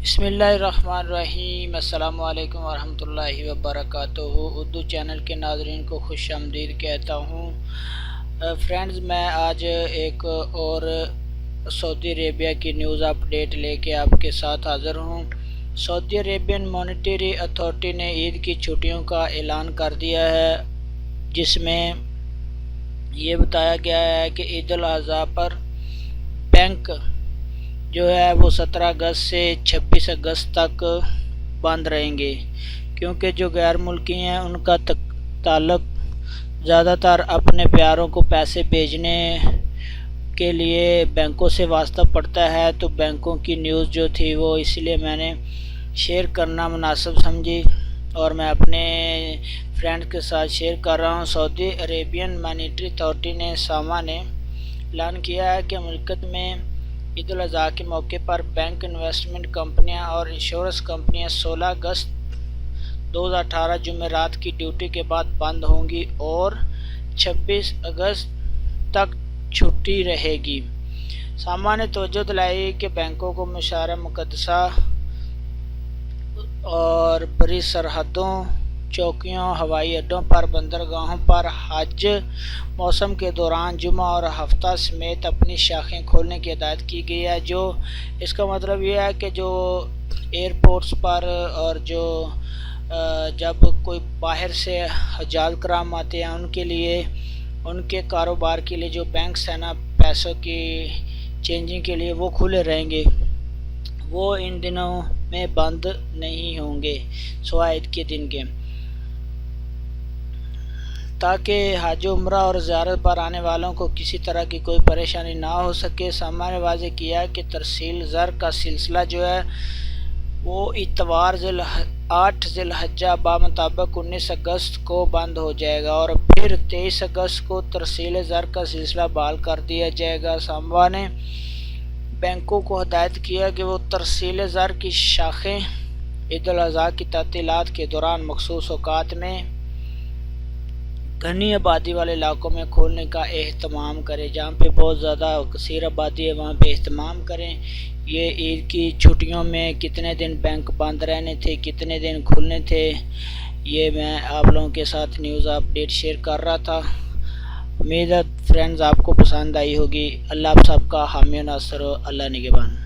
بسم اللہ الرحمن الرحیم۔ السلام علیکم ورحمۃ اللہ وبرکاتہ۔ اردو چینل کے ناظرین کو خوش آمدید کہتا ہوں۔ فرینڈز، میں آج ایک اور سعودی عربیہ کی نیوز اپڈیٹ لے کے آپ کے ساتھ حاضر ہوں۔ سعودی عربین مانیٹری اتھارٹی نے عید کی چھٹیوں کا اعلان کر دیا ہے، جس میں یہ بتایا گیا ہے کہ عید الاضحیٰ پر بینک جو ہے وہ 17 اگست سے 26 اگست تک بند رہیں گے، کیونکہ جو غیر ملکی ہیں ان کا تعلق زیادہ تر اپنے پیاروں کو پیسے بھیجنے کے لیے بینکوں سے واسطہ پڑتا ہے، تو بینکوں کی نیوز جو تھی وہ اس لیے میں نے شیئر کرنا مناسب سمجھی اور میں اپنے فرینڈ کے ساتھ شیئر کر رہا ہوں۔ سعودی عربین مانیٹری اتھارٹی نے سامع نے اعلان کیا ہے کہ مملکت میں عید الاضحیٰ کے موقع پر بینک، انویسٹمنٹ کمپنیاں اور انشورنس کمپنیاں 16 اگست 2018 جمعرات کی ڈیوٹی کے بعد بند ہوں گی اور 26 اگست تک چھٹی رہے گی۔ سامع نے توجہ دلائی کہ بینکوں کو مشاعرہ مقدسہ اور بری سرحدوں، چوکیوں، ہوائی اڈوں پر، بندرگاہوں پر حج موسم کے دوران جمعہ اور ہفتہ سمیت اپنی شاخیں کھولنے کی ہدایت کی گئی ہے۔ جو اس کا مطلب یہ ہے کہ جو ایئرپورٹس پر اور جو جب کوئی باہر سے حجاج کرام آتے ہیں ان کے لیے، ان کے کاروبار کے لیے جو بینکس ہیں نا، پیسوں کی چینجنگ کے لیے، وہ کھلے رہیں گے، وہ ان دنوں میں بند نہیں ہوں گے سوائے عید کے دن کے، تاکہ حج عمرہ اور زیارت پر آنے والوں کو کسی طرح کی کوئی پریشانی نہ ہو سکے۔ سامع نے واضح کیا کہ ترسیل زر کا سلسلہ جو ہے وہ اتوار 8 ذی الحجہ بمطابق 19 اگست کو بند ہو جائے گا اور پھر 23 اگست کو ترسیل زر کا سلسلہ بحال کر دیا جائے گا۔ سامع نے بینکوں کو ہدایت کیا کہ وہ ترسیل زر کی شاخیں عید الاضحیٰ کی تعطیلات کے دوران مخصوص اوقات میں گھنی آبادی والے علاقوں میں کھولنے کا اہتمام کریں۔ جہاں پہ بہت زیادہ کثیر آبادی ہے وہاں پہ اہتمام کریں۔ یہ عید کی چھٹیوں میں کتنے دن بینک بند رہنے تھے، کتنے دن کھلنے تھے، یہ میں آپ لوگوں کے ساتھ نیوز اپڈیٹ شیئر کر رہا تھا۔ امید ہے فرینڈز آپ کو پسند آئی ہوگی۔ اللہ آپ سب کا حامی و ناصر ہو۔ اللہ نگہبان۔